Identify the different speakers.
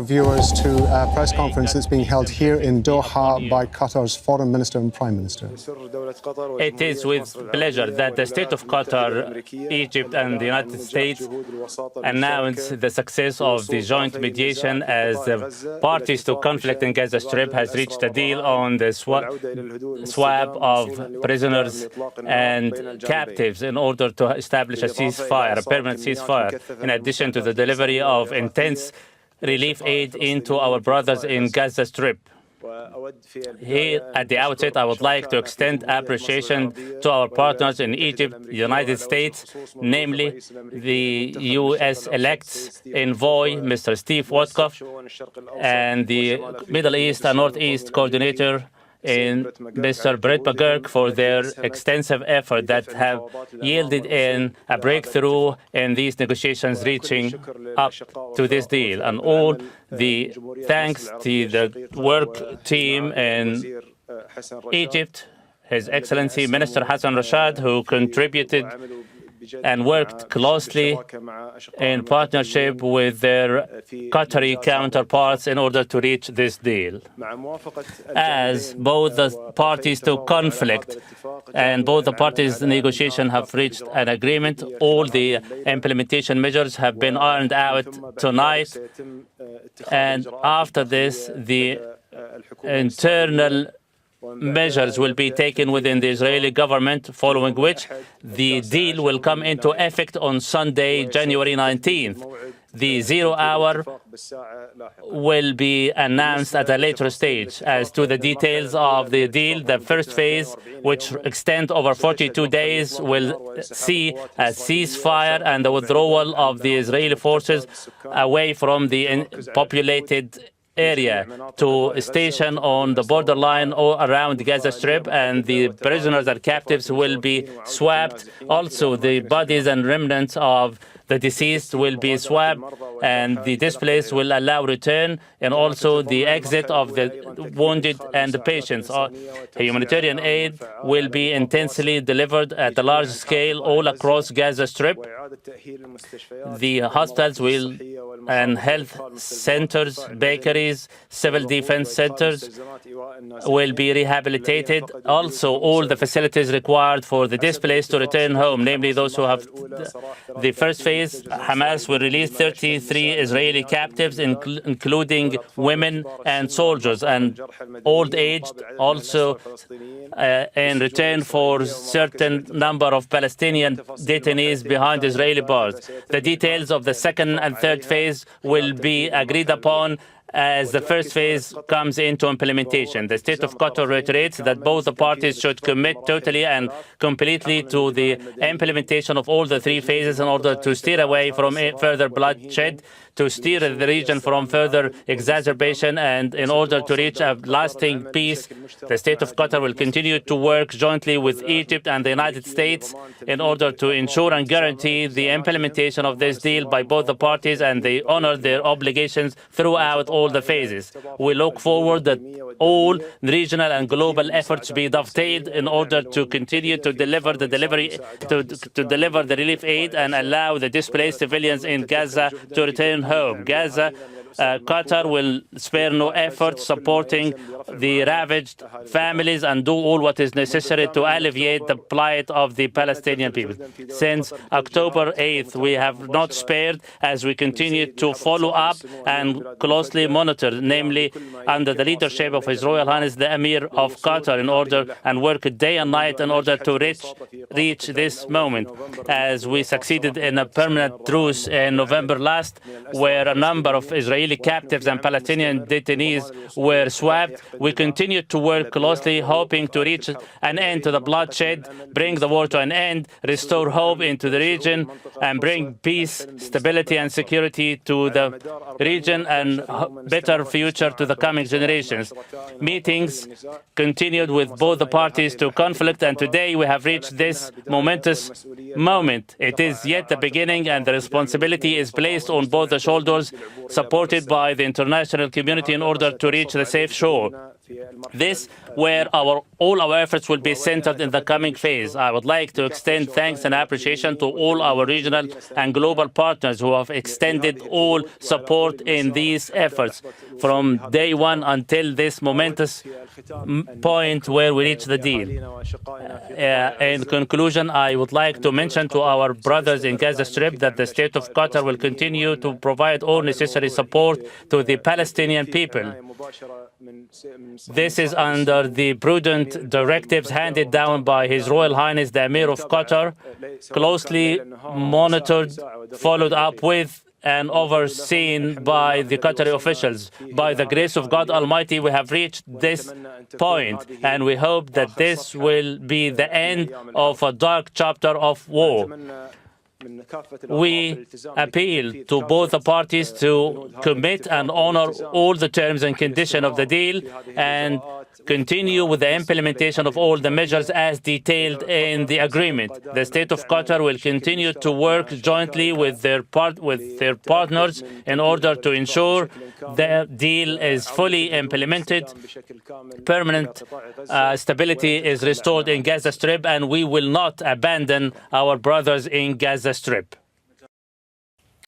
Speaker 1: Viewers to a press conference that's being held here in Doha by Qatar's Foreign Minister and Prime Minister.
Speaker 2: It is with pleasure that the state of Qatar, Egypt and the United States announce the success of the joint mediation as the parties to conflict in Gaza Strip has reached a deal on the swap of prisoners and captives in order to establish a ceasefire, a permanent ceasefire, in addition to the delivery of intense relief aid into our brothers in Gaza Strip. Here, at the outset, I would like to extend appreciation to our partners in Egypt, the United States, namely the U.S.-elect envoy, Mr. Steve Witkoff, and the Middle East and Northeast coordinator, in Mr. Brett McGurk, for their extensive effort that have yielded in a breakthrough in these negotiations reaching up to this deal. And all the thanks to the work team in Egypt, His Excellency Minister Hassan Rashad, who contributed and worked closely in partnership with their Qatari counterparts in order to reach this deal. As both the parties to conflict and both the parties in negotiation have reached an agreement, all the implementation measures have been ironed out tonight, and after this, the internal measures will be taken within the Israeli government, following which the deal will come into effect on Sunday, January 19th. The 0 hour will be announced at a later stage. As to the details of the deal, the first phase, which extends over 42 days, will see a ceasefire and the withdrawal of the Israeli forces away from the populated area to a station on the borderline or around the Gaza Strip, and the prisoners and captives will be swapped. Also, the bodies and remnants of the deceased will be swapped, and the displaced will allow return, and also the exit of the wounded and the patients. Humanitarian aid will be intensely delivered at a large scale all across Gaza Strip. The hospitals and health centers, bakeries, civil defense centers will be rehabilitated. Also, all the facilities required for the displaced to return home, namely those who have the first phase. Hamas will release 33 Israeli captives, including women and soldiers and old-aged, also in return for certain number of Palestinian detainees behind Israeli bars. The details of the second and third phase will be agreed upon as the first phase comes into implementation. The state of Qatar reiterates that both the parties should commit totally and completely to the implementation of all the three phases in order to steer away from further bloodshed, to steer the region from further exacerbation, and in order to reach a lasting peace. The state of Qatar will continue to work jointly with Egypt and the United States in order to ensure and guarantee the implementation of this deal by both the parties, and they honor their obligations throughout all the phases. We look forward that all regional and global efforts be dovetailed in order to continue to deliver the relief aid and allow the displaced civilians in Gaza to return home. Qatar will spare no effort supporting the ravaged families and do all what is necessary to alleviate the plight of the Palestinian people. Since October 8th, we have not spared as we continue to follow up and closely monitor, namely under the leadership of His Royal Highness the Emir of Qatar, in order and work day and night in order to reach this moment. As we succeeded in a permanent truce in November last, where a number of Israeli captives and Palestinian detainees were swapped, we continue to work closely, hoping to reach an end to the bloodshed, bring the war to an end, restore hope into the region, and bring peace, stability, and security to the region, and better future to the coming generations. Meetings continued with both the parties to conflict, and today we have reached this momentous moment. It is yet the beginning, and the responsibility is placed on both the shoulders, supported by the international community, in order to reach the safe shore. This where all our efforts will be centered in the coming phase. I would like to extend thanks and appreciation to all our regional and global partners who have extended all support in these efforts from day one until this momentous point where we reach the deal. In conclusion, I would like to mention to our brothers in Gaza Strip that the State of Qatar will continue to provide all necessary support to the Palestinian people. This is under the prudent directives handed down by His Royal Highness the Emir of Qatar, closely monitored, followed up with, and overseen by the Qatari officials. By the grace of God Almighty, we have reached this point, and we hope that this will be the end of a dark chapter of war. We appeal to both the parties to commit and honor all the terms and conditions of the deal and continue with the implementation of all the measures as detailed in the agreement. The State of Qatar will continue to work jointly with their partners in order to ensure the deal is fully implemented, permanent stability is restored in Gaza Strip, and we will not abandon our brothers in Gaza Strip.